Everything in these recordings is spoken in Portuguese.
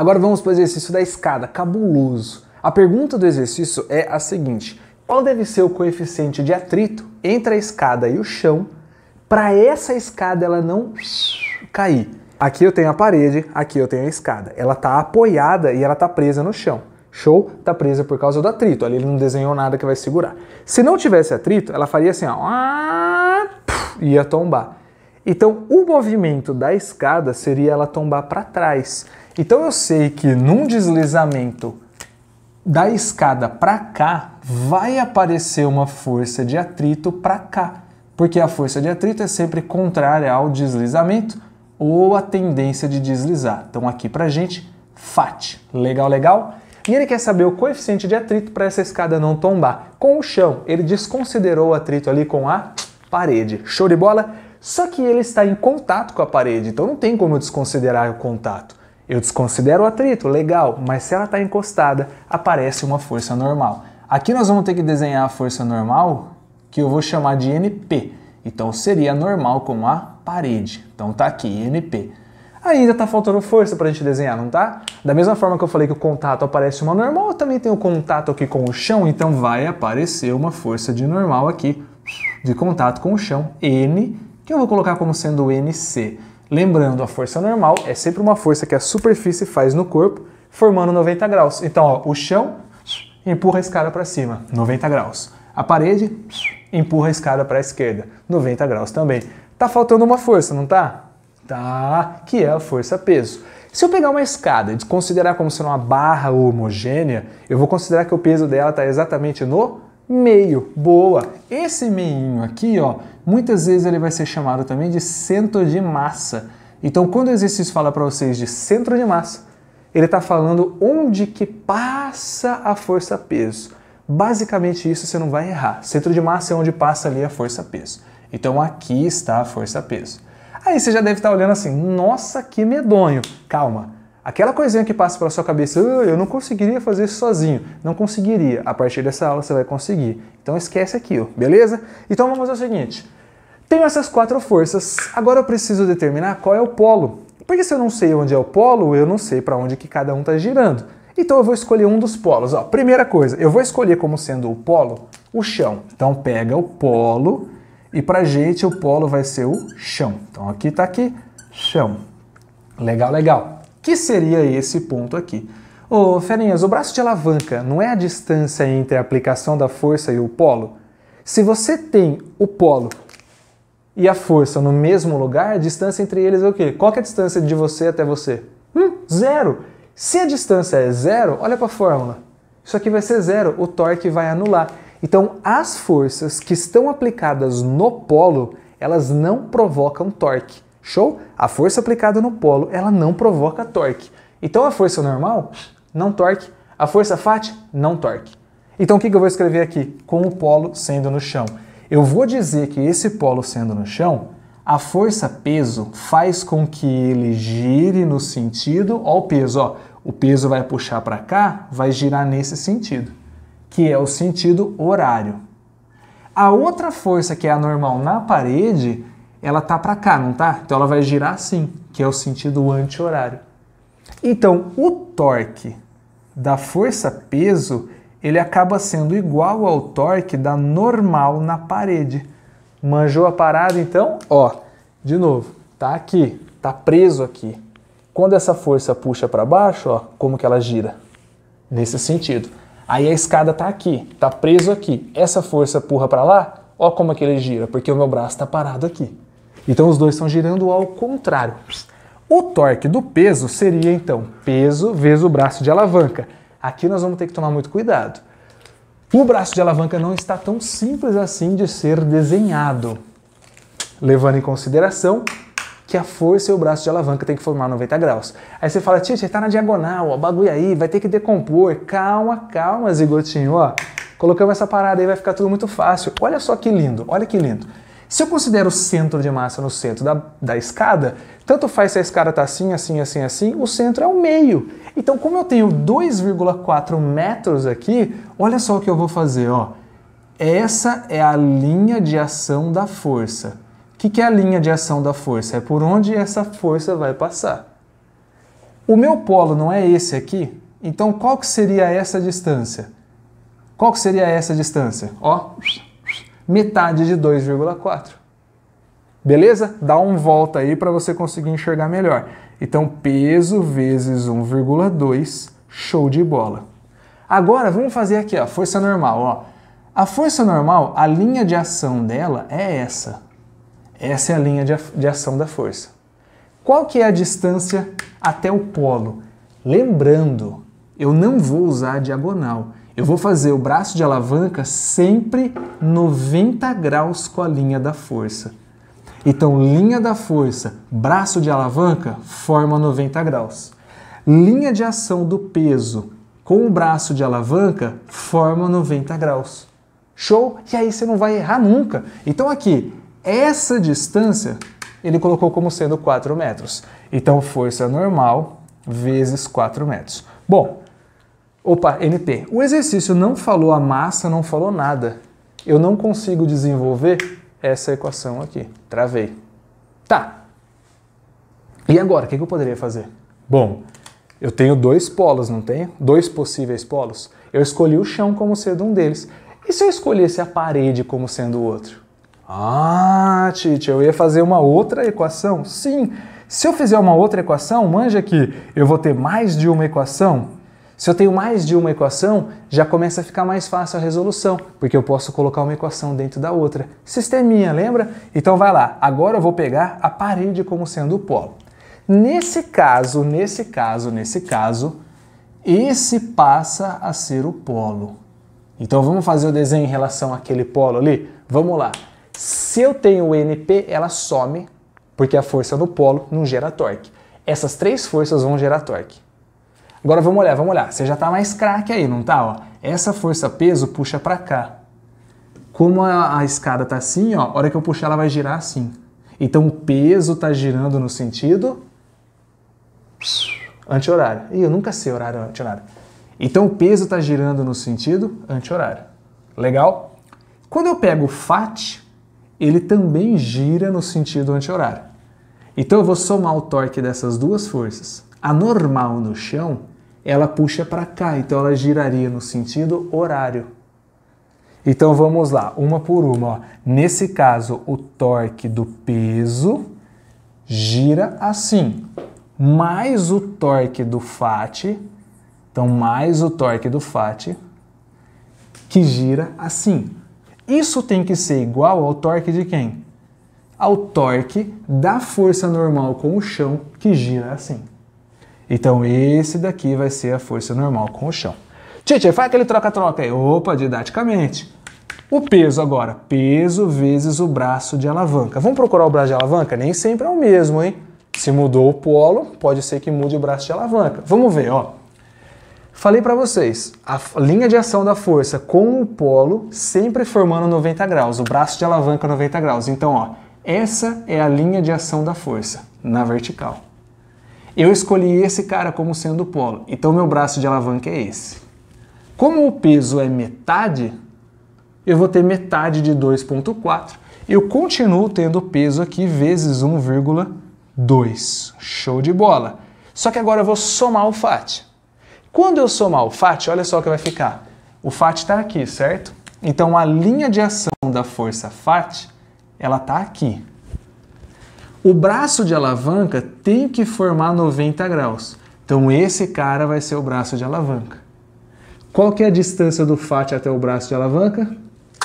Agora vamos para o exercício da escada, cabuloso. A pergunta do exercício é a seguinte: qual deve ser o coeficiente de atrito entre a escada e o chão para essa escada ela não cair? Aqui eu tenho a parede, aqui eu tenho a escada. Ela está apoiada e ela está presa no chão. Show? Está presa por causa do atrito. Ali ele não desenhou nada que vai segurar. Se não tivesse atrito, ela faria assim, ó, ia tombar. Então o movimento da escada seria ela tombar para trás. Então eu sei que num deslizamento da escada para cá, vai aparecer uma força de atrito para cá. Porque a força de atrito é sempre contrária ao deslizamento ou a tendência de deslizar. Então aqui pra gente, FAT. Legal, legal? E ele quer saber o coeficiente de atrito para essa escada não tombar com o chão. Ele desconsiderou o atrito ali com a parede. Show de bola? Só que ele está em contato com a parede, então não tem como eu desconsiderar o contato. Eu desconsidero o atrito, legal, mas se ela está encostada, aparece uma força normal. Aqui nós vamos ter que desenhar a força normal, que eu vou chamar de NP. Então seria normal com a parede. Então tá aqui, NP. Ainda tá faltando força para a gente desenhar, não tá? Da mesma forma que eu falei que o contato aparece uma normal, eu também tenho contato aqui com o chão, então vai aparecer uma força de normal aqui, de contato com o chão, N, que eu vou colocar como sendo NC. Lembrando, a força normal é sempre uma força que a superfície faz no corpo, formando 90 graus. Então, ó, o chão empurra a escada para cima, 90 graus. A parede empurra a escada para a esquerda, 90 graus também. Tá faltando uma força, não tá? Tá, que é a força-peso. Se eu pegar uma escada e considerar como sendo uma barra homogênea, eu vou considerar que o peso dela está exatamente no meio. Boa! Esse meinho aqui, ó, muitas vezes ele vai ser chamado também de centro de massa. Então, quando o exercício fala para vocês de centro de massa, ele está falando onde que passa a força-peso. Basicamente isso você não vai errar. Centro de massa é onde passa ali a força-peso. Então, aqui está a força-peso. Aí você já deve estar olhando assim, nossa, que medonho. Calma, aquela coisinha que passa pela sua cabeça, eu não conseguiria fazer isso sozinho. Não conseguiria. A partir dessa aula você vai conseguir. Então esquece aquilo, beleza? Então vamos fazer o seguinte. Tenho essas 4 forças, agora eu preciso determinar qual é o polo. Porque se eu não sei onde é o polo, eu não sei para onde que cada um está girando. Então eu vou escolher um dos polos. Ó, primeira coisa, eu vou escolher como sendo o polo o chão. Então pega o polo. E pra gente o polo vai ser o chão. Então aqui tá aqui, chão. Legal, legal. Que seria esse ponto aqui? Ô, ferinhas, o braço de alavanca não é a distância entre a aplicação da força e o polo? Se você tem o polo e a força no mesmo lugar, a distância entre eles é o quê? Qual que é a distância de você até você? 0. Se a distância é 0, olha para a fórmula. Isso aqui vai ser 0, o torque vai anular. Então, as forças que estão aplicadas no polo, elas não provocam torque. Show? A força aplicada no polo, ela não provoca torque. Então, a força normal, não torque. A força FAT, não torque. Então, o que eu vou escrever aqui? Com o polo sendo no chão. Eu vou dizer que esse polo sendo no chão, a força-peso faz com que ele gire no sentido... Ó o peso, ó. O peso vai puxar para cá, vai girar nesse sentido, que é o sentido horário. A outra força, que é a normal na parede, ela tá para cá, não tá? Então ela vai girar assim, que é o sentido anti-horário. Então, o torque da força-peso, ele acaba sendo igual ao torque da normal na parede. Manjou a parada, então? Ó, de novo, tá aqui, tá preso aqui. Quando essa força puxa para baixo, ó, como que ela gira? Nesse sentido. Aí a escada está aqui, está preso aqui. Essa força empurra para lá, ó como é que ele gira, porque o meu braço está parado aqui. Então os dois estão girando ao contrário. O torque do peso seria então peso vezes o braço de alavanca. Aqui nós vamos ter que tomar muito cuidado. O braço de alavanca não está tão simples assim de ser desenhado, levando em consideração que a força e o braço de alavanca tem que formar 90 graus. Aí você fala, tia, tá na diagonal, ó, bagulho aí, vai ter que decompor. Calma, calma, zigotinho, ó. Colocamos essa parada aí, vai ficar tudo muito fácil. Olha só que lindo, olha que lindo. Se eu considero o centro de massa no centro da escada, tanto faz se a escada tá assim, assim, assim, assim, o centro é o meio. Então, como eu tenho 2,4 metros aqui, olha só o que eu vou fazer, ó. Essa é a linha de ação da força. O que é a linha de ação da força? É por onde essa força vai passar. O meu polo não é esse aqui? Então qual que seria essa distância? Qual que seria essa distância? Ó, metade de 2,4. Beleza? Dá uma volta aí para você conseguir enxergar melhor. Então, peso vezes 1,2, show de bola. Agora, vamos fazer aqui, ó, força normal. Ó. A força normal, a linha de ação dela é essa. Essa é a linha de ação da força. Qual que é a distância até o polo? Lembrando, eu não vou usar a diagonal. Eu vou fazer o braço de alavanca sempre 90 graus com a linha da força. Então, linha da força, braço de alavanca, forma 90 graus. Linha de ação do peso com o braço de alavanca, forma 90 graus. Show? E aí você não vai errar nunca. Então aqui, essa distância, ele colocou como sendo 4 metros. Então, força normal vezes 4 metros. Bom, opa, NP. O exercício não falou a massa, não falou nada. Eu não consigo desenvolver essa equação aqui. Travei. Tá. E agora, o que eu poderia fazer? Bom, eu tenho dois polos, não tenho? Dois possíveis polos. Eu escolhi o chão como sendo um deles. E se eu escolhesse a parede como sendo o outro? Ah, Tite, eu ia fazer uma outra equação? Sim. Se eu fizer uma outra equação, manja que eu vou ter mais de uma equação. Se eu tenho mais de uma equação, já começa a ficar mais fácil a resolução, porque eu posso colocar uma equação dentro da outra. Sisteminha, lembra? Então vai lá, agora eu vou pegar a parede como sendo o polo. Nesse caso, esse passa a ser o polo. Então vamos fazer o desenho em relação àquele polo ali? Vamos lá. Se eu tenho o NP, ela some, porque a força no polo não gera torque. Essas três forças vão gerar torque. Agora vamos olhar. Você já está mais craque aí, não tá? Ó, essa força-peso puxa para cá. Como a escada tá assim, ó, a hora que eu puxar ela vai girar assim. Então o peso está girando no sentido anti-horário. Ih, eu nunca sei horário anti-horário. Então o peso está girando no sentido anti-horário. Legal? Quando eu pego o FAT, ele também gira no sentido anti-horário. Então eu vou somar o torque dessas duas forças. A normal no chão, ela puxa para cá, então ela giraria no sentido horário. Então vamos lá, uma por uma. Ó. Nesse caso, o torque do peso gira assim, mais o torque do FAT, então mais o torque do FAT, que gira assim. Isso tem que ser igual ao torque de quem? Ao torque da força normal com o chão, que gira assim. Então esse daqui vai ser a força normal com o chão. Tite, faz aquele troca-troca aí. Opa, didaticamente. O peso agora, peso vezes o braço de alavanca. Vamos procurar o braço de alavanca? Nem sempre é o mesmo, hein? Se mudou o polo, pode ser que mude o braço de alavanca. Vamos ver, ó. Falei para vocês, a linha de ação da força com o polo sempre formando 90 graus, o braço de alavanca 90 graus. Então, ó, essa é a linha de ação da força, na vertical. Eu escolhi esse cara como sendo o polo, então meu braço de alavanca é esse. Como o peso é metade, eu vou ter metade de 2,4. Eu continuo tendo o peso aqui vezes 1,2. Show de bola. Só que agora eu vou somar o FAT. Quando eu somar o FAT, olha só o que vai ficar. O FAT está aqui, certo? Então a linha de ação da força FAT, ela está aqui. O braço de alavanca tem que formar 90 graus. Então esse cara vai ser o braço de alavanca. Qual que é a distância do FAT até o braço de alavanca?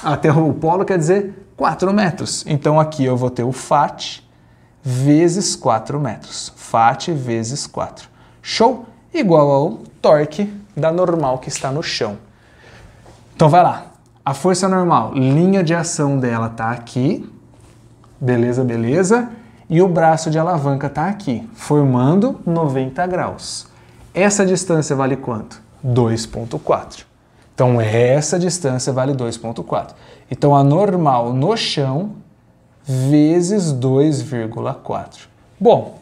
Até o polo quer dizer 4 metros. Então aqui eu vou ter o FAT vezes 4 metros. FAT vezes 4. Show? Igual ao torque da normal que está no chão. Então vai lá. A força normal, linha de ação dela está aqui. Beleza, beleza. E o braço de alavanca está aqui, formando 90 graus. Essa distância vale quanto? 2,4. Então essa distância vale 2,4. Então a normal no chão vezes 2,4. Bom,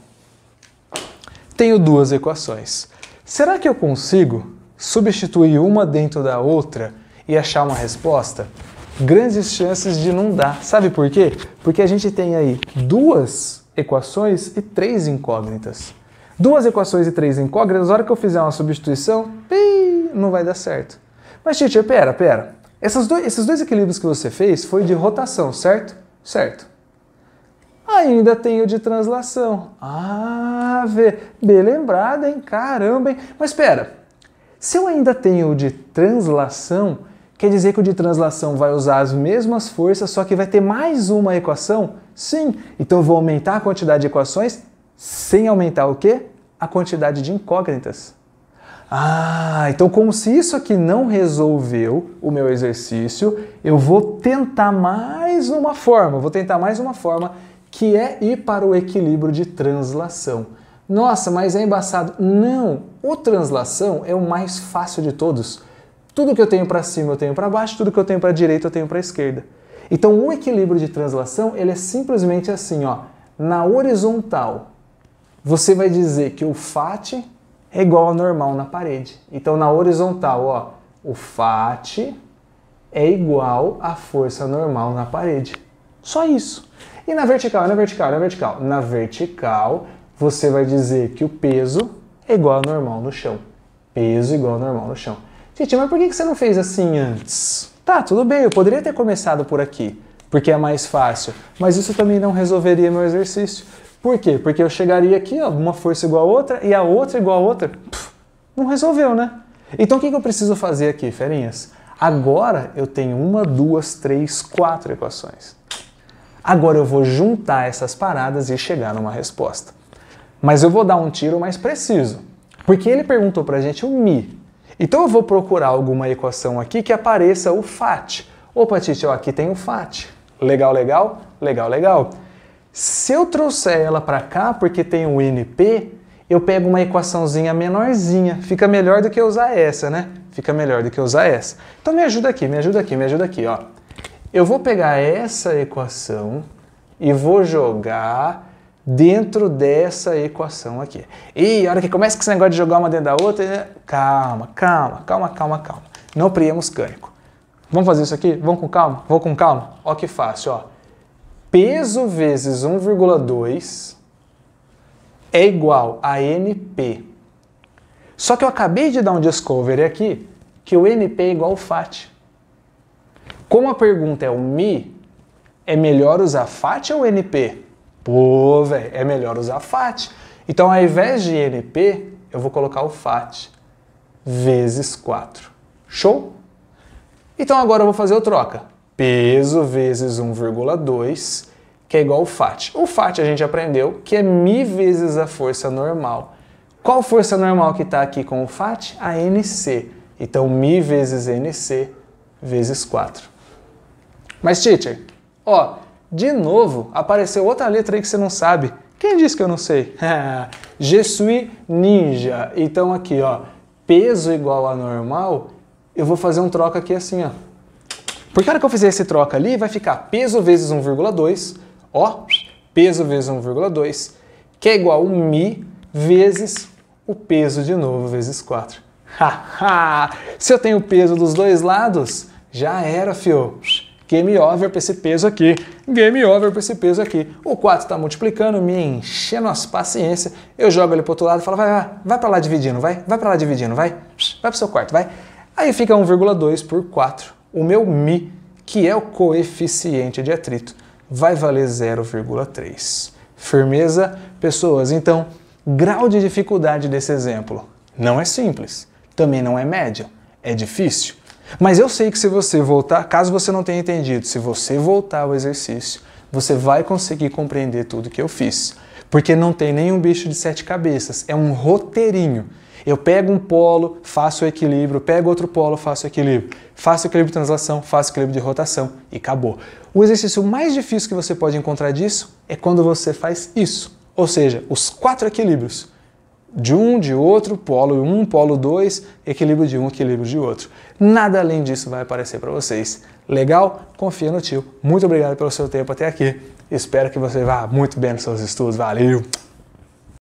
tenho duas equações. Será que eu consigo substituir uma dentro da outra e achar uma resposta? Grandes chances de não dar. Sabe por quê? Porque a gente tem aí duas equações e três incógnitas. Duas equações e três incógnitas, na hora que eu fizer uma substituição, não vai dar certo. Mas, teacher, pera. Esses dois equilíbrios que você fez foi de rotação, certo? Certo. Ainda tem o de translação. Ah, bem lembrado, hein? Caramba, hein? Mas espera, se eu ainda tenho o de translação, quer dizer que o de translação vai usar as mesmas forças, só que vai ter mais uma equação? Sim. Então eu vou aumentar a quantidade de equações sem aumentar o quê? A quantidade de incógnitas. Ah, então como se isso aqui não resolveu o meu exercício, eu vou tentar mais uma forma, que é ir para o equilíbrio de translação. Nossa, mas é embaçado. Não, o translação é o mais fácil de todos. Tudo que eu tenho para cima eu tenho para baixo, tudo que eu tenho para direita eu tenho para esquerda. Então o equilíbrio de translação, ele é simplesmente assim, ó, na horizontal, você vai dizer que o FAT é igual ao normal na parede. Então na horizontal, ó, o FAT é igual à força normal na parede. Só isso. E na vertical? Na vertical, você vai dizer que o peso é igual ao normal no chão. Peso igual ao normal no chão. Gente, mas por que você não fez assim antes? Tá, tudo bem, eu poderia ter começado por aqui, porque é mais fácil, mas isso também não resolveria meu exercício. Por quê? Porque eu chegaria aqui, ó, uma força igual a outra e a outra igual a outra. Não resolveu, né? Então o que eu preciso fazer aqui, ferinhas? Agora eu tenho 1, 2, 3, 4 equações. Agora eu vou juntar essas paradas e chegar numa resposta. Mas eu vou dar um tiro mais preciso, porque ele perguntou pra gente o Mi. Então eu vou procurar alguma equação aqui que apareça o FAT. Opa, Tite, ó, aqui tem o FAT. Legal, legal? Legal, legal. Se eu trouxer ela para cá, porque tem o NP, eu pego uma equaçãozinha menorzinha. Fica melhor do que usar essa, né? Fica melhor do que usar essa. Então me ajuda aqui, ó. Eu vou pegar essa equação e vou jogar dentro dessa equação aqui. E a hora que começa com esse negócio de jogar uma dentro da outra, calma. Não priemos cânico. Vamos fazer isso aqui? Vamos com calma? Vou com calma? Ó que fácil, ó. Peso vezes 1,2 é igual a NP. Só que eu acabei de dar um discovery aqui, que o NP é igual ao FAT. Como a pergunta é o Mi, é melhor usar FAT ou NP? Pô, velho, é melhor usar FAT. Então, ao invés de NP, eu vou colocar o FAT vezes 4. Show? Então, agora eu vou fazer o troca. Peso vezes 1,2, que é igual ao FAT. O FAT a gente aprendeu que é Mi vezes a força normal. Qual força normal que está aqui com o FAT? A NC. Então, Mi vezes NC vezes 4. Mas, teacher, ó, de novo, apareceu outra letra aí que você não sabe. Quem disse que eu não sei? Je suis ninja. Então aqui, ó, peso igual a normal, eu vou fazer um troca aqui assim, ó. Porque a hora que eu fizer esse troca ali, vai ficar peso vezes 1,2, ó, peso vezes 1,2, que é igual a Mi vezes o peso de novo, vezes 4. Se eu tenho peso dos dois lados, já era, fio. Game over para esse peso aqui. Game over para esse peso aqui. O 4 está multiplicando, me enchendo as paciência. Eu jogo ele para o outro lado e falo, vai para lá dividindo, vai para lá dividindo, vai para o seu quarto, vai. Aí fica 1,2 por 4. O meu Mi, que é o coeficiente de atrito, vai valer 0,3. Firmeza, pessoas? Então, grau de dificuldade desse exemplo. Não é simples, também não é médio, é difícil. Mas eu sei que se você voltar, caso você não tenha entendido, se você voltar ao exercício, você vai conseguir compreender tudo que eu fiz. Porque não tem nenhum bicho de 7 cabeças, é um roteirinho. Eu pego um polo, faço o equilíbrio, pego outro polo, faço o equilíbrio. Faço equilíbrio de translação, faço equilíbrio de rotação e acabou. O exercício mais difícil que você pode encontrar disso é quando você faz isso. Ou seja, os 4 equilíbrios. De um, de outro, polo 1, polo 2, equilíbrio de um, equilíbrio de outro. Nada além disso vai aparecer para vocês. Legal? Confia no tio. Muito obrigado pelo seu tempo até aqui. Espero que você vá muito bem nos seus estudos. Valeu!